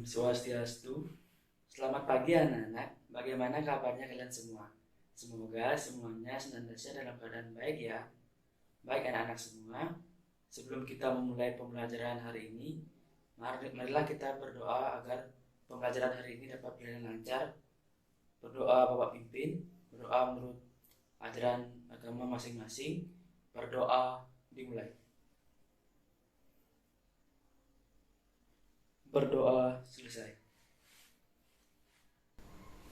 Swastiastu. Selamat pagi anak-anak. Bagaimana kabarnya kalian semua? Semoga semuanya senantiasa dalam keadaan baik ya. Baik anak-anak semua, sebelum kita memulai pembelajaran hari ini, marilah kita berdoa agar pembelajaran hari ini dapat berjalan lancar. Berdoa Bapak Pimpin, berdoa menurut ajaran agama masing-masing. Berdoa dimulai. Berdoa selesai.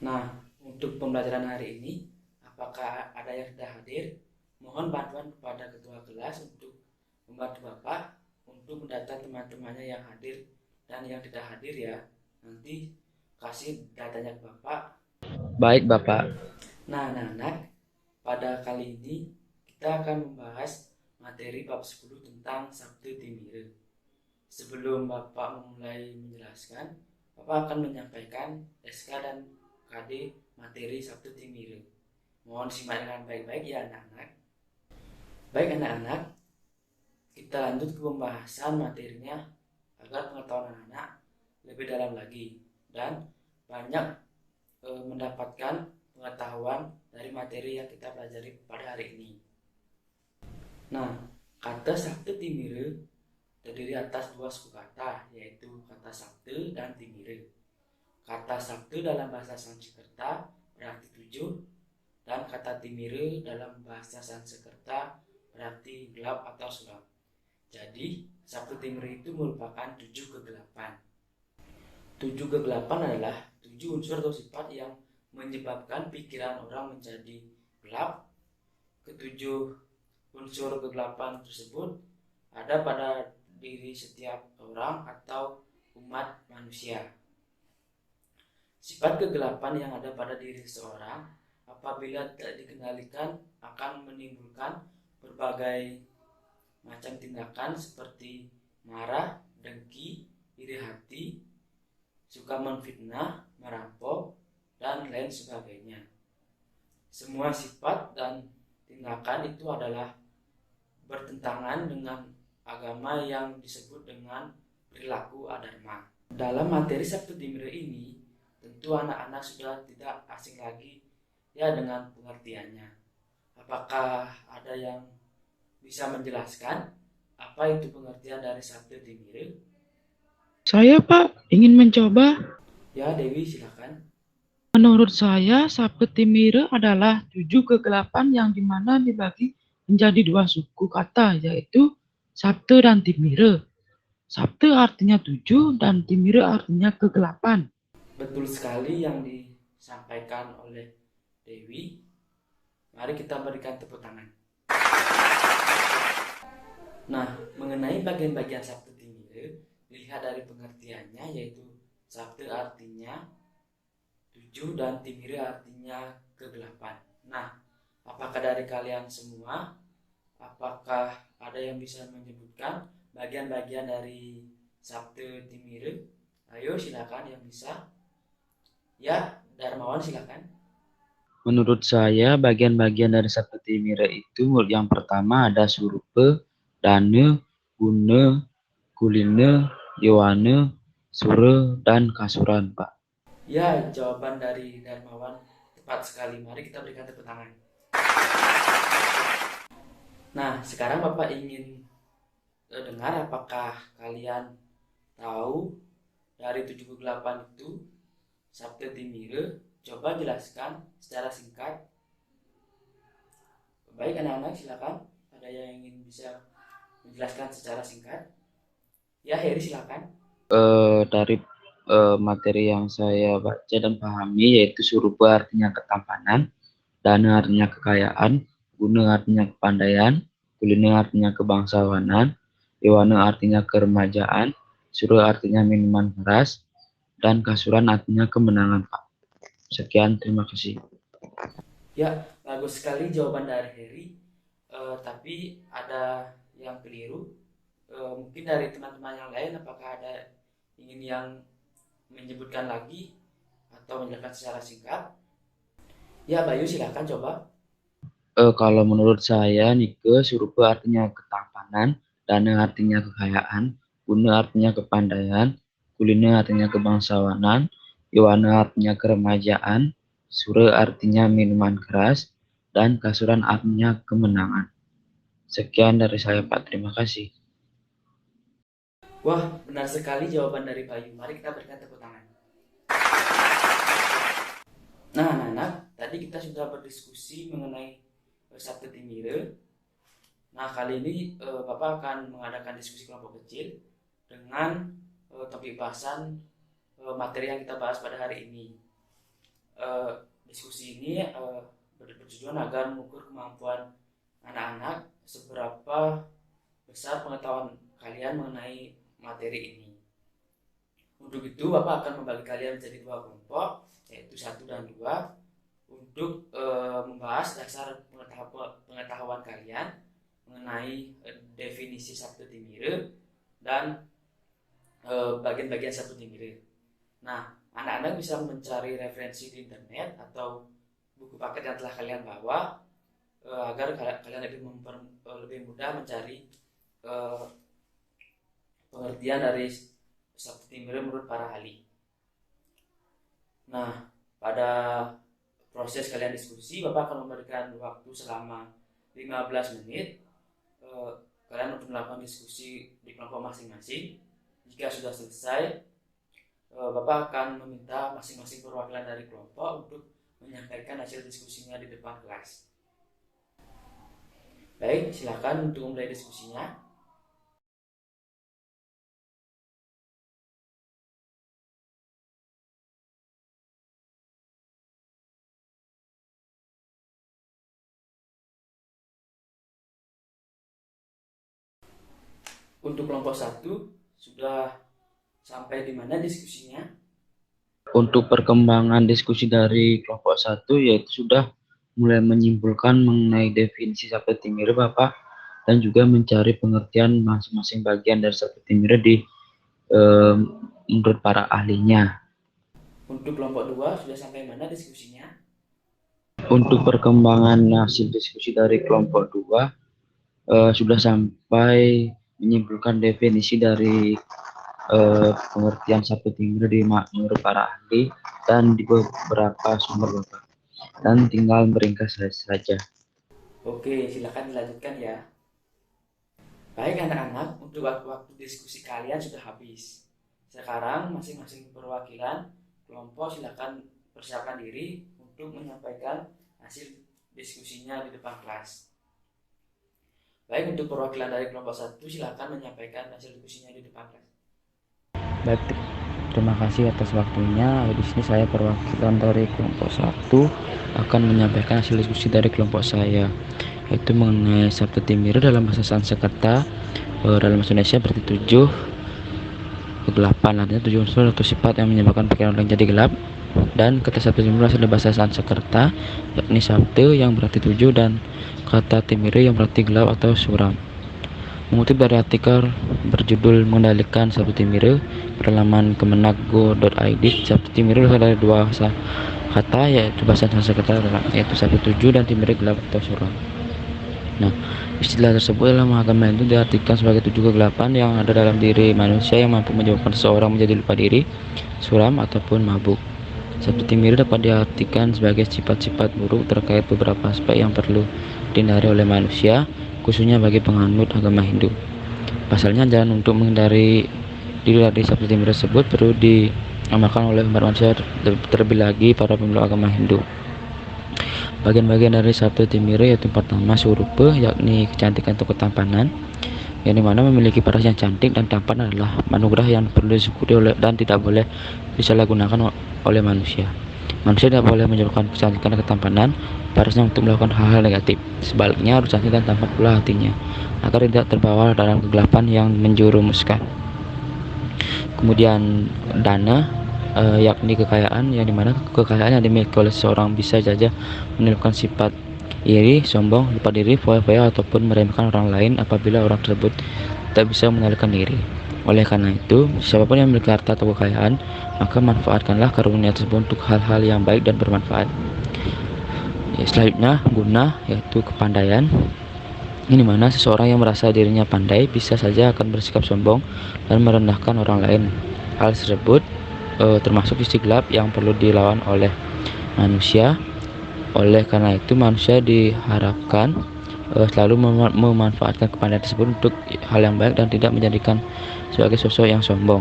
Nah, untuk pembelajaran hari ini, apakah ada yang sudah hadir? Mohon bantuan kepada ketua kelas untuk membantu Bapak untuk mendata teman-temannya yang hadir dan yang tidak hadir ya. Nanti kasih datanya ke Bapak. Baik, Bapak. Nah, anak-anak, pada kali ini kita akan membahas materi bab 10 tentang Sabtu Timire. Sebelum Bapak memulai menjelaskan, Bapak akan menyampaikan SK dan KD materi Sabtu Timire. Mohon simak dengan baik-baik ya anak-anak. Baik anak-anak, kita lanjut ke pembahasan materinya agar pengetahuan anak-anak lebih dalam lagi dan banyak mendapatkan pengetahuan dari materi yang kita pelajari pada hari ini. Nah, kata Sabtu Timire terdiri atas dua suku kata, yaitu kata Sabtu dan Timire. Kata Sabtu dalam bahasa Sanskerta berarti 7, dan kata Timire dalam bahasa Sanskerta berarti gelap atau suram. Jadi, Sabtu Timire itu merupakan 7 kegelapan. 7 kegelapan adalah 7 unsur atau sifat yang menyebabkan pikiran orang menjadi gelap. Ketujuh unsur kegelapan tersebut ada pada diri setiap orang atau umat manusia. Sifat kegelapan yang ada pada diri seseorang apabila tidak dikendalikan akan menimbulkan berbagai macam tindakan seperti marah, dengki, iri hati, suka menfitnah, merampok, dan lain sebagainya. Semua sifat dan tindakan itu adalah bertentangan dengan agama yang disebut dengan perilaku adharma. Dalam materi Sabtu Timire ini, tentu anak-anak sudah tidak asing lagi ya dengan pengertiannya. Apakah ada yang bisa menjelaskan apa itu pengertian dari Sabtu Timire? Saya, Pak, ingin mencoba. Ya, Dewi silakan. Menurut saya, Sabtu Timire adalah 7 kegelapan yang dimana dibagi menjadi dua suku kata, yaitu Sabtu dan Timire. Sabtu artinya 7 dan Timire artinya kegelapan. Betul sekali yang disampaikan oleh Dewi. Mari kita berikan tepuk tangan. Nah, mengenai bagian-bagian Sabtu Timire, dilihat dari pengertiannya, yaitu Sabtu artinya 7 dan Timire artinya kegelapan. Nah, apakah dari kalian semua, apakah ada yang bisa menyebutkan bagian-bagian dari Sabtu Timire? Ayo silakan yang bisa. Ya, Darmawan silakan. Menurut saya, bagian-bagian dari Sabtu Timire itu yang pertama ada Surupe, Dane, Gune, Kuline, Yowane, Sure, dan Kasuran, Pak. Ya, jawaban dari Darmawan tepat sekali. Mari kita berikan tepuk tangan. Nah, sekarang Bapak ingin dengar apakah kalian tahu dari 78 itu Sabtu Timire. Coba jelaskan secara singkat. Baik anak-anak silakan. Ada yang ingin bisa menjelaskan secara singkat? Ya, Heri silakan. Dari materi yang saya baca dan pahami, yaitu Surupa artinya ketampanan, Dana artinya kekayaan, Guna artinya kepandaian, Kulina artinya kebangsawanan, Dewana artinya keremajaan, Sura artinya minuman keras, dan Kasuran artinya kemenangan, Pak. Sekian, terima kasih. Ya, bagus sekali jawaban dari Heri. Tapi ada yang keliru. Mungkin dari teman-teman yang lain, apakah ada ingin yang menyebutkan lagi atau menjelaskan secara singkat? Ya, Bayu silakan coba. Kalau menurut saya, Nike, Surupa artinya ketampanan, Dana artinya kekayaan, Guna artinya kepandaian, Kulina artinya kebangsawanan, Yowana artinya keremajaan, Sure artinya minuman keras, dan Kasuran artinya kemenangan. Sekian dari saya, Pak. Terima kasih. Wah, benar sekali jawaban dari Bayu. Mari kita berikan tepuk tangan. Nah, anak-anak, tadi kita sudah berdiskusi mengenai Sabtu Timire. Nah, kali ini Bapak akan mengadakan diskusi kelompok kecil dengan topik bahasan materi yang kita bahas pada hari ini. Diskusi ini bertujuan agar mengukur kemampuan anak-anak seberapa besar pengetahuan kalian mengenai materi ini. Untuk itu, Bapak akan membagi kalian menjadi 2 kelompok, yaitu 1 dan 2, untuk membahas dasar pengetahuan kalian mengenai definisi Sabtu Timire dan bagian-bagian Sabtu Timire. Nah, anak-anak bisa mencari referensi di internet atau buku paket yang telah kalian bawa agar kalian lebih mudah mencari pengertian dari Sabtu Timire menurut para ahli. Nah, pada proses kalian diskusi, Bapak akan memberikan waktu selama 15 menit kalian untuk melakukan diskusi di kelompok masing-masing. Jika sudah selesai, Bapak akan meminta masing-masing perwakilan dari kelompok untuk menyampaikan hasil diskusinya di depan kelas. Baik, silakan untuk mulai diskusinya. Untuk kelompok 1 sudah sampai di mana diskusinya? Untuk perkembangan diskusi dari kelompok 1 yaitu sudah mulai menyimpulkan mengenai definisi Sabtu Timire, Bapak, dan juga mencari pengertian masing-masing bagian dari Sabtu Timire menurut para ahlinya. Untuk kelompok 2 sudah sampai mana diskusinya? Untuk perkembangan hasil diskusi dari kelompok 2 sudah sampai menyimpulkan definisi dari pengertian Sabtu Timire menurut para ahli dan di beberapa sumber, Bapak. Dan tinggal meringkas saja. Oke, silakan dilanjutkan ya. Baik anak-anak, untuk waktu diskusi kalian sudah habis. Sekarang masing-masing perwakilan kelompok silakan persiapkan diri untuk menyampaikan hasil diskusinya di depan kelas. Baik, untuk perwakilan dari kelompok 1 silakan menyampaikan hasil diskusinya di depan kelas. Baik, terima kasih atas waktunya. Di sini saya perwakilan dari kelompok 1 akan menyampaikan hasil diskusi dari kelompok saya, yaitu mengenai Sabtu Timire dalam bahasa Sanskerta. Dalam bahasa Indonesia berarti 7 ke 8, artinya 7 unsur atau sifat yang menyebabkan pikiran orang jadi gelap. Dan kata Sabtu Timire berasal dari bahasa Sanskerta, yakni Sabtu yang berarti 7 dan kata Timire yang berarti gelap atau suram. Mengutip dari artikel berjudul Mengendalikan Sabtu Timire pada laman kemenag.go.id, Sabtu Timire berasal dari 2 kata, yaitu bahasa Sanskerta, yaitu Sabtu 7 dan Timire gelap atau suram. Nah, istilah tersebut dalam agama Hindu diartikan sebagai 7 kegelapan yang ada dalam diri manusia yang mampu menyebabkan seseorang menjadi lupa diri, suram, ataupun mabuk. Sabtu Timire dapat diartikan sebagai sifat-sifat buruk terkait beberapa aspek yang perlu dihindari oleh manusia, khususnya bagi penganut agama Hindu. Pasalnya, jalan untuk menghindari diri dari Sabtu Timire tersebut perlu diamalkan oleh umat manusia, terlebih lagi para pemeluk agama Hindu. Bagian-bagian dari Sabtu Timire yaitu pertama surupa, yakni kecantikan atau ketampanan, yang dimana memiliki paras yang cantik dan tampan adalah anugerah yang perlu disyukuri dan tidak boleh disalahgunakan oleh manusia. Manusia tidak boleh menyebabkan kecantikan dan ketampanan parasnya untuk melakukan hal-hal negatif. Sebaliknya, harus cantik dan tampan pula hatinya, agar tidak terbawa dalam kegelapan yang menjerumuskan. Kemudian dana, yakni kekayaan, yang dimana kekayaan yang dimiliki oleh seseorang bisa saja menimbulkan sifat iri, sombong, lupa diri, foya-foya, ataupun meremehkan orang lain apabila orang tersebut tak bisa mengendalikan diri. Oleh karena itu, siapapun yang memiliki harta atau kekayaan, maka manfaatkanlah karunia tersebut untuk hal-hal yang baik dan bermanfaat. Selanjutnya, guna, yaitu kepandaian. Ini mana seseorang yang merasa dirinya pandai bisa saja akan bersikap sombong dan merendahkan orang lain. Hal tersebut termasuk sisi gelap yang perlu dilawan oleh manusia. Oleh karena itu manusia diharapkan selalu memanfaatkan kepandaian tersebut untuk hal yang baik dan tidak menjadikan sebagai sosok yang sombong.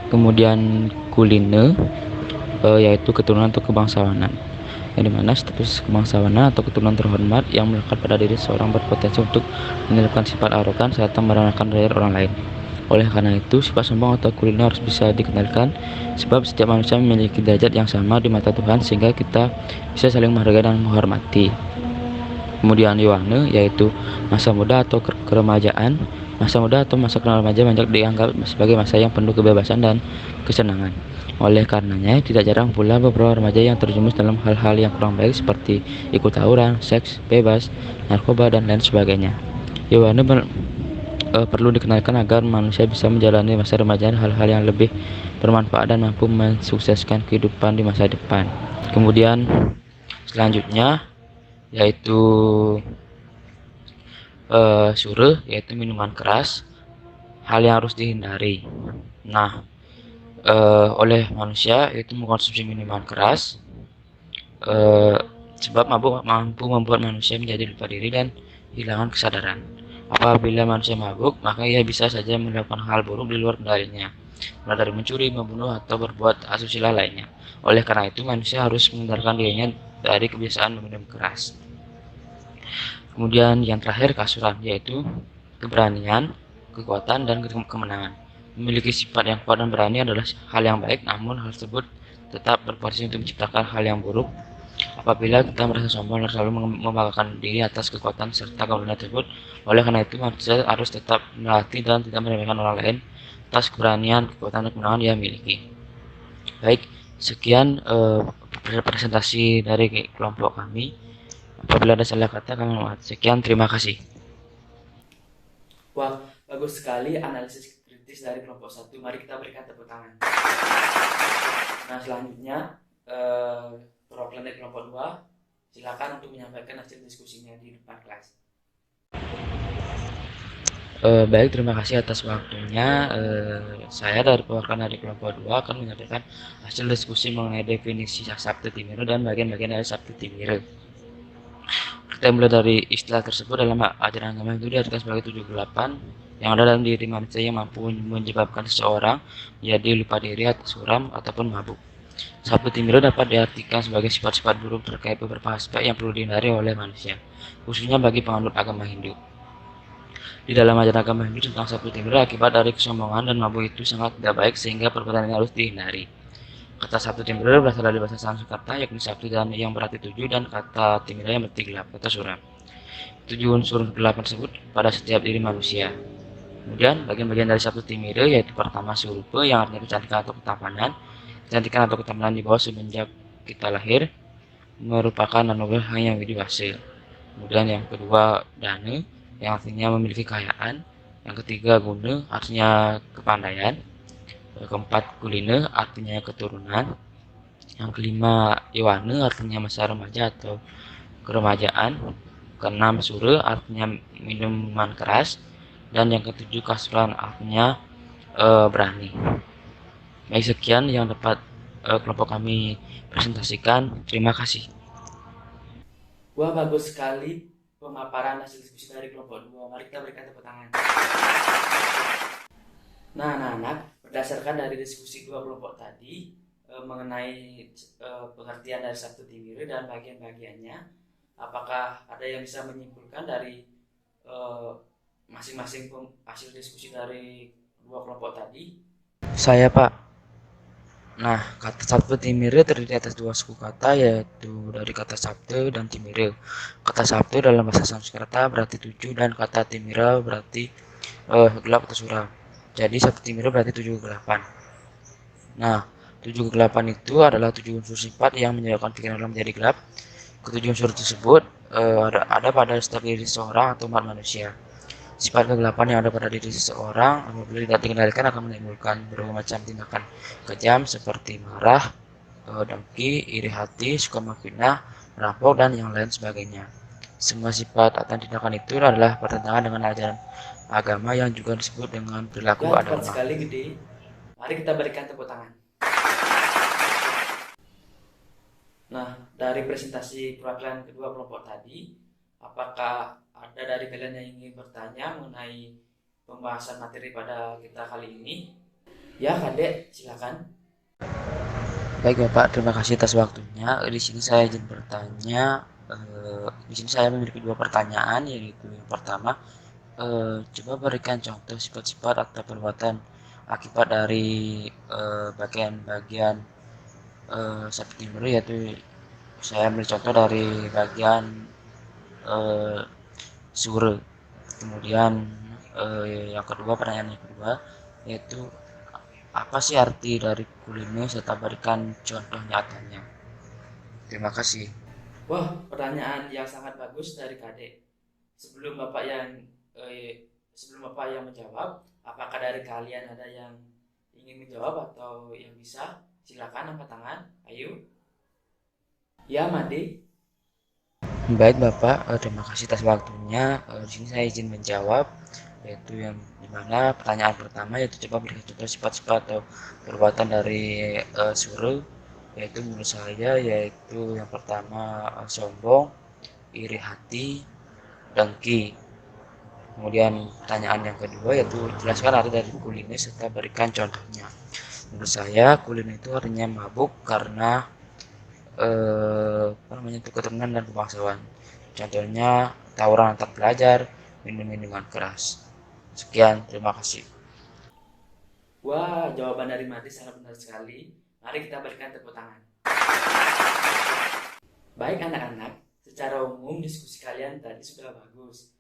Kemudian kuliner, yaitu keturunan atau kebangsawanan, yang dimana status kebangsawanan atau keturunan terhormat yang melekat pada diri seorang berpotensi untuk menyebabkan sifat arogan serta merendahkan derajat orang lain. Oleh karena itu, sifat sombong atau kuliner harus bisa dikendalikan, sebab setiap manusia memiliki derajat yang sama di mata Tuhan, sehingga kita bisa saling menghargai dan menghormati. Kemudian Yohane, yaitu masa muda atau keremajaan. Masa muda atau masa remaja banyak dianggap sebagai masa yang penuh kebebasan dan kesenangan. Oleh karenanya, tidak jarang pula beberapa remaja yang terjerumus dalam hal-hal yang kurang baik seperti ikut tawuran, seks bebas, narkoba, dan lain sebagainya. Yohane perlu dikenalkan agar manusia bisa menjalani masa remaja hal-hal yang lebih bermanfaat dan mampu mensukseskan kehidupan di masa depan. Kemudian selanjutnya yaitu sure, yaitu minuman keras, hal yang harus dihindari. Nah, oleh manusia itu mengkonsumsi minuman keras sebab mabuk mampu membuat manusia menjadi lupa diri dan kehilangan kesadaran. Apabila manusia mabuk, maka ia bisa saja melakukan hal buruk di luar kendalinya, mulai dari mencuri, membunuh, atau berbuat asusila lainnya. Oleh karena itu, manusia harus menghindarkan dirinya dari kebiasaan meminum keras. Kemudian yang terakhir kasuran, yaitu keberanian, kekuatan, dan kemenangan. Memiliki sifat yang kuat dan berani adalah hal yang baik, namun hal tersebut tetap berpotensi untuk menciptakan hal yang buruk. Apabila kita merasa sombong dan selalu membanggakan diri atas kekuatan serta keberanian tersebut, oleh karena itu manusia harus tetap melatih dan tidak meremehkan orang lain atas keberanian, kekuatan, dan kemenangan yang miliki. Baik, sekian presentasi dari kelompok kami. Apabila ada salah kata, kami mohon maaf. Sekian, terima kasih. Wah, bagus sekali analisis kritis dari kelompok 1. Mari kita berikan tepuk tangan. Nah, selanjutnya perwakilan dari kelompok 2, silakan untuk menyampaikan hasil diskusinya di depan kelas. Baik, terima kasih atas waktunya. Saya dari perwakilan dari kelompok 2 akan menyampaikan hasil diskusi mengenai definisi Sabtu Timire dan bagian-bagian dari Sabtu Timire. Kita mulai dari istilah tersebut. Dalam ajaran agama Hindu diartikan sebagai 78 yang ada dalam diri manusia yang mampu menyebabkan seseorang menjadi lupa diri atau suram ataupun mabuk. Sabtu Timire dapat diartikan sebagai sifat-sifat buruk terkait beberapa aspek yang perlu dihindari oleh manusia, khususnya bagi penganut agama Hindu. Di dalam ajaran agama Hindu tentang Sabtu Timire, akibat dari kesombongan dan mabuk itu sangat tidak baik sehingga perbuatan ini harus dihindari. Kata Sabtu Timire berasal dari bahasa Sanskerta, yakni Sabtu dan yang berarti 7 dan kata Timire yang berarti gelap, kata suram. 7 unsur kegelapan tersebut pada setiap diri manusia. Kemudian bagian-bagian dari Sabtu Timire yaitu pertama surupa yang artinya kecantikan atau ketampanan. Kecantikan atau ketampanan di bawah semenjak kita lahir merupakan anugerah yang widiwasa. Kemudian yang kedua dana yang artinya memiliki kekayaan. Yang ketiga guna artinya kepandaian. Keempat kuliner artinya keturunan. Yang kelima Yohane artinya masa remaja atau keremajaan. Keenam sure artinya minuman keras. Dan yang ketujuh kasuran artinya berani. Baik, sekian yang dapat kelompok kami presentasikan. Terima kasih. Wah, bagus sekali pemaparan hasil diskusi dari kelompok 2. Mari kita berikan tepuk tangan. Nah, anak-anak, berdasarkan dari diskusi dua kelompok tadi mengenai pengertian dari Sabtu Timire dan bagian-bagiannya, apakah ada yang bisa menyimpulkan dari masing-masing hasil diskusi dari dua kelompok tadi? Saya, Pak. Nah, kata Sabtu Timire terdiri atas dua suku kata, yaitu dari kata Sabtu dan Timire. Kata Sabtu dalam bahasa Sanskerta berarti 7 dan kata Timire berarti gelap atau suram. Jadi Sabtu Timire berarti 7 kegelapan. Nah, 7 kegelapan itu adalah 7 unsur sifat yang menyebabkan pikiran orang menjadi gelap. Ketujuh unsur tersebut ada pada setiap diri seseorang atau umat manusia. Sifat kegelapan yang ada pada diri seseorang apabila tidak dikendalikan akan menimbulkan berbagai macam tindakan kejam seperti marah, dengki, iri hati, suka memfitnah, merampok, dan yang lain sebagainya. Semua sifat atau tindakan itu adalah bertentangan dengan ajaran agama yang juga disebut dengan perilaku Ya, adama. tepat sekali, Gede. Mari kita berikan tepuk tangan. Nah, dari presentasi perwakilan kedua kelompok tadi, apakah ada dari kalian yang ingin bertanya mengenai pembahasan materi pada kita kali ini? Ya, Kadek, silakan. Baik Bapak, terima kasih atas waktunya. Di sini saya izin bertanya. Di sini saya memiliki dua pertanyaan, yaitu yang pertama, coba berikan contoh sifat-sifat atau perbuatan akibat dari bagian-bagian sabtu timur, yaitu saya ambil contoh dari bagian eh, sure. Kemudian yang kedua, pertanyaan yang kedua, yaitu apa sih arti dari kuliner serta berikan contoh nyatanya. Terima kasih. Wah, pertanyaan yang sangat bagus dari Kadek. Sebelum Bapak yang sebelum Bapak yang menjawab, apakah dari kalian ada yang ingin menjawab atau yang bisa? Silakan angkat tangan. Ayo. Ya, Made. Baik Bapak, terima kasih atas waktunya. Di sini saya izin menjawab, yaitu yang dimana pertanyaan pertama yaitu coba berikan contoh sifat-sifat atau perbuatan dari suruh, yaitu menurut saya yaitu yang pertama sombong, iri hati, dengki. Kemudian pertanyaan yang kedua yaitu jelaskan arti dari kuliner serta berikan contohnya. Menurut saya kuliner itu artinya mabuk karena apa namanya itu keturunan dan pembangsawan. Contohnya tawuran antar pelajar, minum minuman keras. Sekian, terima kasih. Wah, jawaban dari Made sangat benar sekali. Mari kita berikan tepuk tangan. Baik anak-anak, secara umum diskusi kalian tadi sudah bagus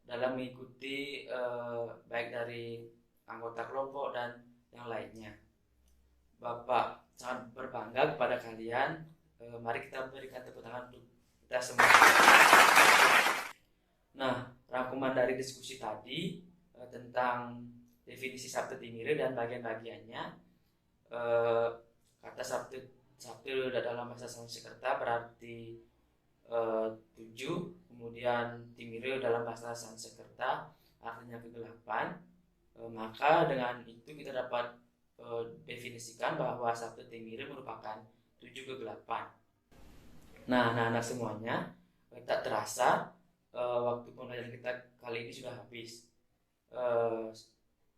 dalam mengikuti baik dari anggota kelompok dan yang lainnya. Bapak sangat berbangga kepada kalian. Mari kita berikan tepuk tangan untuk kita semua. Nah, rangkuman dari diskusi tadi tentang definisi Sabtu Timire dan bagian-bagiannya. Kata Sabtu dalam bahasa Sanskerta berarti 7, kemudian Timire dalam bahasa Sanskerta artinya kegelapan. Maka dengan itu kita dapat definisikan bahwa Sabtu Timire merupakan 7 kegelapan. Nah, anak-anak semuanya, tak terasa waktu pembelajaran kita kali ini sudah habis.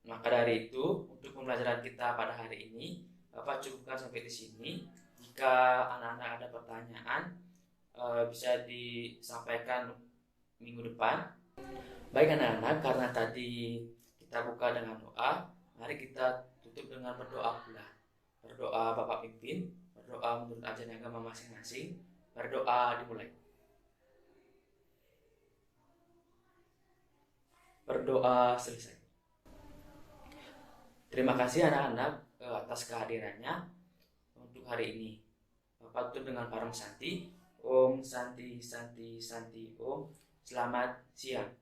Maka dari itu, untuk pembelajaran kita pada hari ini, Bapak cukupkan sampai di sini. Jika anak-anak ada pertanyaan, bisa disampaikan minggu depan. Baik anak-anak, karena tadi kita buka dengan doa, mari kita tutup dengan berdoa pula. Berdoa Bapak pimpin, berdoa menurut ajaran agama masing-masing. Berdoa dimulai. Berdoa selesai. Terima kasih anak-anak atas kehadirannya untuk hari ini. Bapak tutup dengan Param Santi. Om Santi Santi Santi Om. Selamat siang.